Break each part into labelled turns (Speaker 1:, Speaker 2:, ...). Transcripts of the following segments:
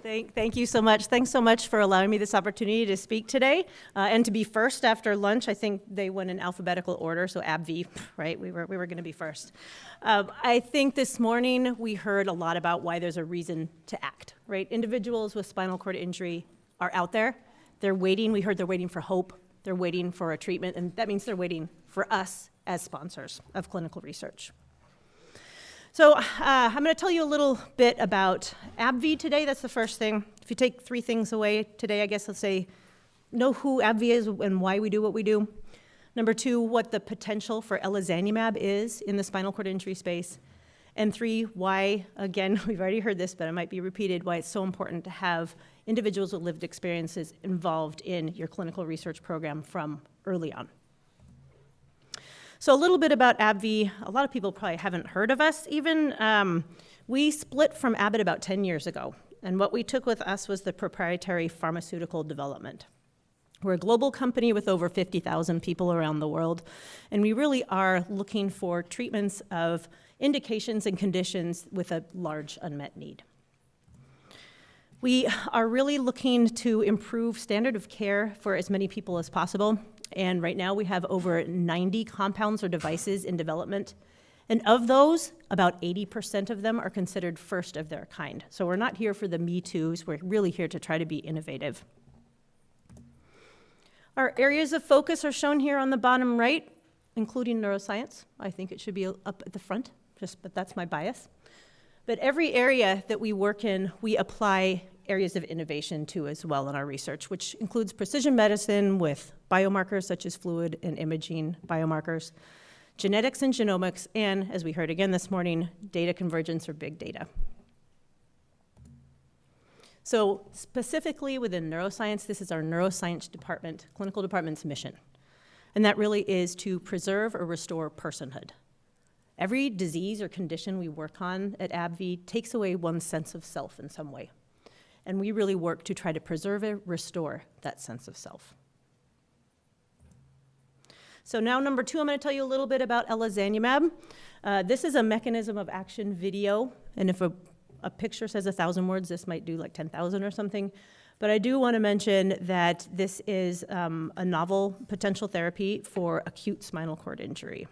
Speaker 1: Thank you so much. Thanks so much for allowing me this opportunity to speak today and to be first after lunch. I think they went in alphabetical order, so AbbVie, right? We were going to be first. I think this morning we heard a lot about why there's a reason to act, right? Individuals with spinal cord injury are out there. They're waiting. We heard they're waiting for hope. They're waiting for a treatment, and that means they're waiting for us as sponsors of clinical research. So I'm going to tell you a little bit about AbbVie today. That's the first thing. If you take 3 things away today, I guess let's say, know who AbbVie is and why we do what we do. Number 2, what the potential for elezanumab is in the spinal cord injury space. And 3, why, again, we've already heard this, but it might be repeated, why it's so important to have individuals with lived experiences involved in your clinical research program from early on. So a little bit about AbbVie. A lot of people probably haven't heard of us even. We split from Abbott about 10 years ago, and what we took with us was the proprietary pharmaceutical development. We're a global company with over 50,000 people around the world, and we really are looking for treatments of indications and conditions with a large unmet need. We are really looking to improve standard of care for as many people as possible. And right now we have over 90 compounds or devices in development. And of those, about 80% of them are considered first of their kind. So we're not here for the Me Too's, we're really here to try to be innovative. Our areas of focus are shown here on the bottom right, including neuroscience. I think it should be up at the front, but that's my bias. But every area that we work in, we apply areas of innovation to as well in our research, which includes precision medicine with biomarkers such as fluid and imaging biomarkers, genetics and genomics, and, as we heard again this morning, data convergence or big data. So specifically within neuroscience, this is our neuroscience department, clinical department's mission. And that really is to preserve or restore personhood. Every disease or condition we work on at AbbVie takes away one's sense of self in some way. And we really work to try to preserve and restore that sense of self. So now number 2, I'm going to tell you a little bit about elezanumab. This is a mechanism of action video, and if a picture says 1,000 words, this might do like 10,000 or something. But I do want to mention that this is a novel potential therapy for acute spinal cord injury.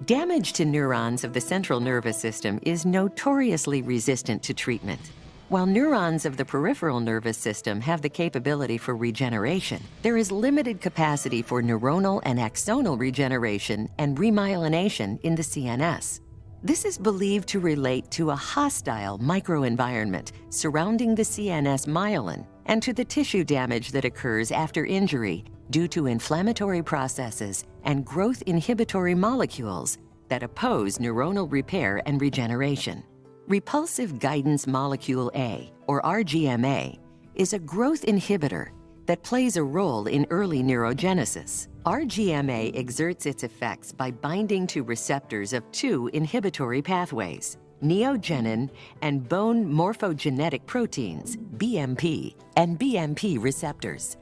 Speaker 2: Damage to neurons of the central nervous system is notoriously resistant to treatment. While neurons of the peripheral nervous system have the capability for regeneration, there is limited capacity for neuronal and axonal regeneration and remyelination in the CNS. This is believed to relate to a hostile microenvironment surrounding the CNS myelin and to the tissue damage that occurs after injury due to inflammatory processes and growth inhibitory molecules that oppose neuronal repair and regeneration. Repulsive guidance molecule A, or RGMA, is a growth inhibitor that plays a role in early neurogenesis. RGMA exerts its effects by binding to receptors of 2 inhibitory pathways, neogenin and bone morphogenetic proteins, BMP, and BMP receptors.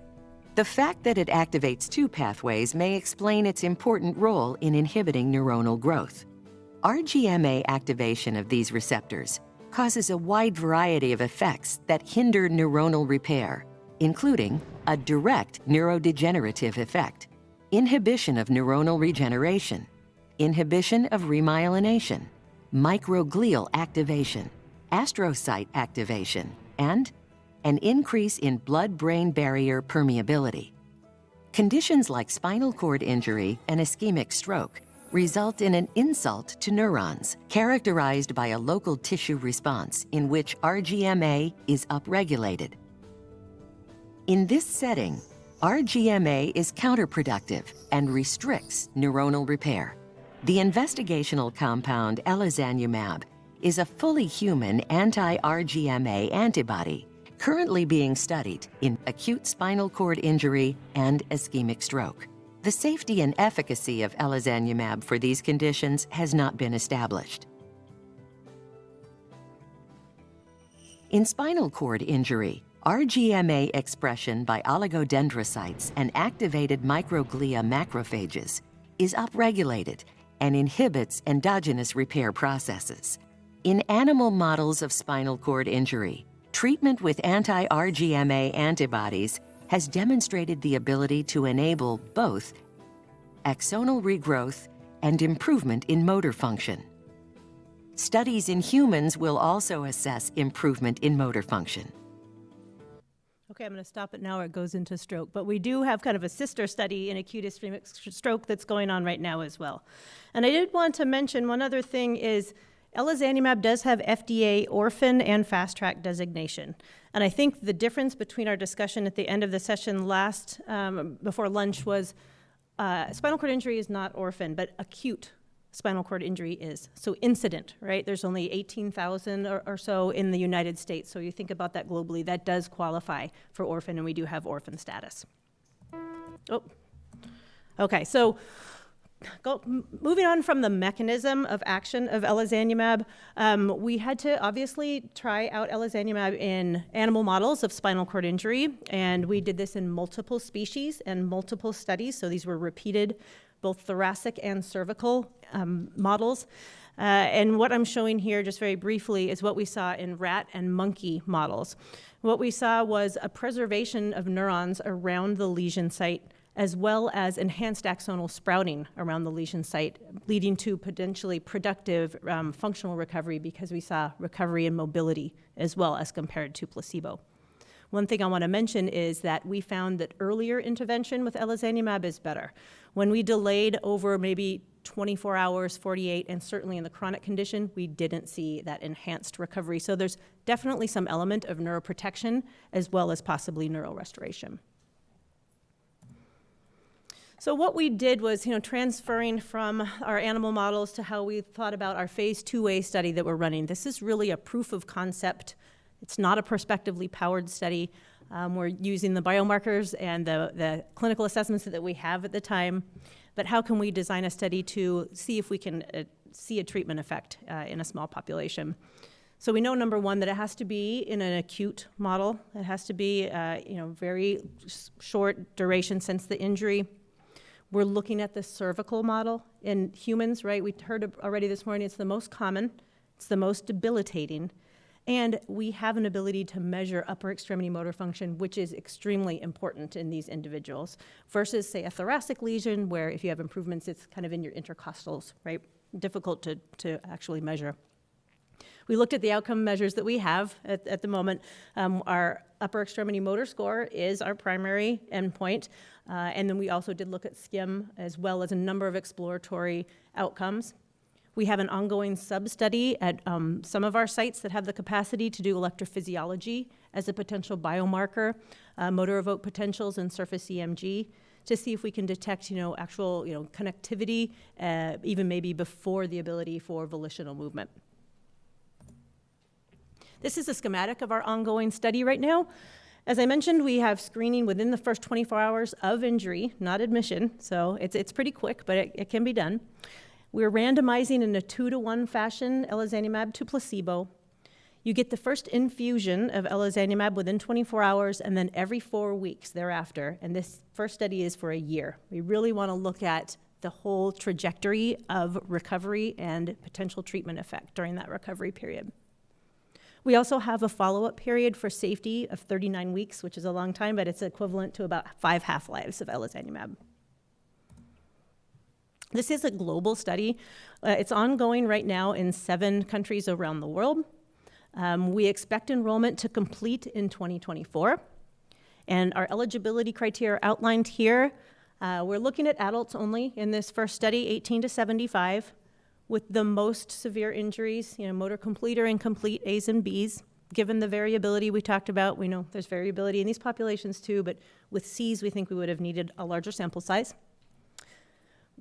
Speaker 2: The fact that it activates 2 pathways may explain its important role in inhibiting neuronal growth. RGMA activation of these receptors causes a wide variety of effects that hinder neuronal repair, including a direct neurodegenerative effect, inhibition of neuronal regeneration, inhibition of remyelination, microglial activation, astrocyte activation, and an increase in blood-brain barrier permeability. Conditions like spinal cord injury and ischemic stroke result in an insult to neurons, characterized by a local tissue response in which RGMA is upregulated. In this setting, RGMA is counterproductive and restricts neuronal repair. The investigational compound elezanumab is a fully human anti-RGMA antibody currently being studied in acute spinal cord injury and ischemic stroke. The safety and efficacy of elezanumab for these conditions has not been established. In spinal cord injury, RGMA expression by oligodendrocytes and activated microglia macrophages is upregulated and inhibits endogenous repair processes. In animal models of spinal cord injury, treatment with anti-RGMA antibodies has demonstrated the ability to enable both axonal regrowth and improvement in motor function. Studies in humans will also assess improvement in motor function.
Speaker 1: Okay, I'm going to stop it now or it goes into stroke. But we do have kind of a sister study in acute ischemic stroke that's going on right now as well. And I did want to mention one other thing is elezanumab does have FDA orphan and fast track designation. And I think the difference between our discussion at the end of the session before lunch was spinal cord injury is not orphan, but acute spinal cord injury is. So incident, right? There's only 18,000 or so in the United States. So you think about that globally, that does qualify for orphan, and we do have orphan status. Oh, okay, so moving on from the mechanism of action of elezanumab, we had to obviously try out elezanumab in animal models of spinal cord injury, and we did this in multiple species and multiple studies. So these were repeated, both thoracic and cervical models. And what I'm showing here just very briefly is what we saw in rat and monkey models. What we saw was a preservation of neurons around the lesion site, as well as enhanced axonal sprouting around the lesion site, leading to potentially productive functional recovery because we saw recovery in mobility as well as compared to placebo. One thing I want to mention is that we found that earlier intervention with elezanumab is better. When we delayed over maybe 24 hours, 48, and certainly in the chronic condition, we didn't see that enhanced recovery. So there's definitely some element of neuroprotection as well as possibly neurorestoration. So what we did was, transferring from our animal models to how we thought about our phase 2A study that we're running. This is really a proof of concept. It's not a prospectively powered study. We're using the biomarkers and the clinical assessments that we have at the time. But how can we design a study to see if we can see a treatment effect in a small population? So we know, number one, that it has to be in an acute model. It has to be, very short duration since the injury. We're looking at the cervical model in humans, right? We heard already this morning, it's the most common, it's the most debilitating, and we have an ability to measure upper extremity motor function, which is extremely important in these individuals, versus, say, a thoracic lesion, where if you have improvements, it's kind of in your intercostals, right? Difficult to actually measure. We looked at the outcome measures that we have at the moment. Our upper extremity motor score is our primary endpoint. And then we also did look at SCIM as well as a number of exploratory outcomes. We have an ongoing sub-study at some of our sites that have the capacity to do electrophysiology as a potential biomarker, motor evoked potentials and surface EMG, to see if we can detect, actual, connectivity, even maybe before the ability for volitional movement. This is a schematic of our ongoing study right now. As I mentioned, we have screening within the first 24 hours of injury, not admission, so it's pretty quick, but it can be done. We're randomizing in a 2-to-1 fashion elezanumab to placebo. You get the first infusion of elezanumab within 24 hours and then every 4 weeks thereafter, and this first study is for a year. We really want to look at the whole trajectory of recovery and potential treatment effect during that recovery period. We also have a follow-up period for safety of 39 weeks, which is a long time, but it's equivalent to about 5 half-lives of elezanumab. This is a global study. It's ongoing right now in 7 countries around the world. We expect enrollment to complete in 2024. And our eligibility criteria are outlined here. We're looking at adults only in this first study, 18 to 75. With the most severe injuries, motor complete or incomplete, A's and B's. Given the variability we talked about, we know there's variability in these populations too, but with C's, we think we would have needed a larger sample size.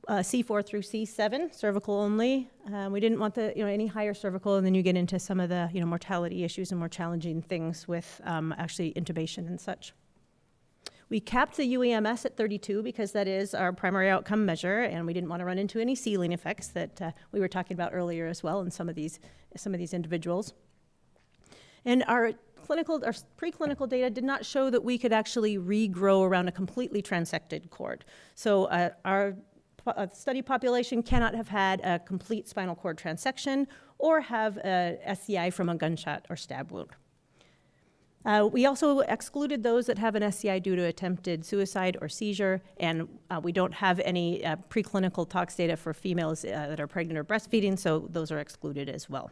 Speaker 1: C4 through C7, cervical only. We didn't want any higher cervical, and then you get into some of the mortality issues and more challenging things with actually intubation and such. We capped the UEMS at 32 because that is our primary outcome measure, and we didn't want to run into any ceiling effects that we were talking about earlier as well in some of these individuals. And our preclinical data did not show that we could actually regrow around a completely transected cord. So our study population cannot have had a complete spinal cord transection or have a SCI from a gunshot or stab wound. We also excluded those that have an SCI due to attempted suicide or seizure, and we don't have any preclinical tox data for females that are pregnant or breastfeeding, so those are excluded as well.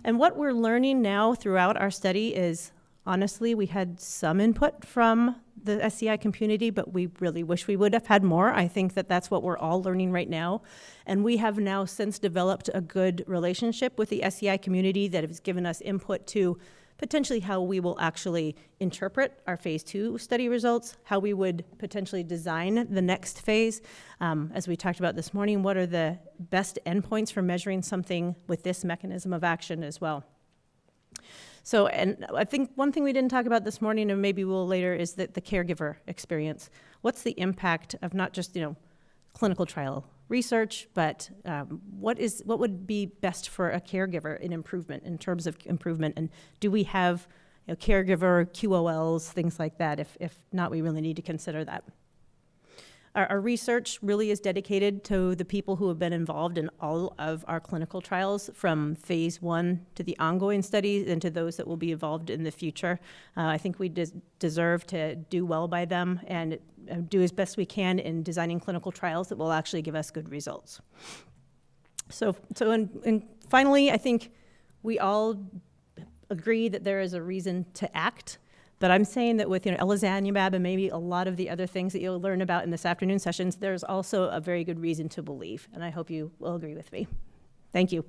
Speaker 1: And what we're learning now throughout our study is, honestly, we had some input from the SCI community, but we really wish we would have had more. I think that that's what we're all learning right now. And we have now since developed a good relationship with the SCI community that has given us input to potentially how we will actually interpret our phase 2 study results, how we would potentially design the next phase. As we talked about this morning, what are the best endpoints for measuring something with this mechanism of action as well? So, and I think one thing we didn't talk about this morning, and maybe we'll later, is that the caregiver experience. What's the impact of not just, clinical trial research, but what would be best for a caregiver in terms of improvement? And do we have caregiver QOLs, things like that? If not, we really need to consider that. Our research really is dedicated to the people who have been involved in all of our clinical trials, from phase 1 to the ongoing studies and to those that will be involved in the future. I think we deserve to do well by them and do as best we can in designing clinical trials that will actually give us good results. And finally, I think we all agree that there is a reason to act. But I'm saying that with elezanumab and maybe a lot of the other things that you'll learn about in this afternoon sessions, there's also a very good reason to believe. And I hope you will agree with me. Thank you.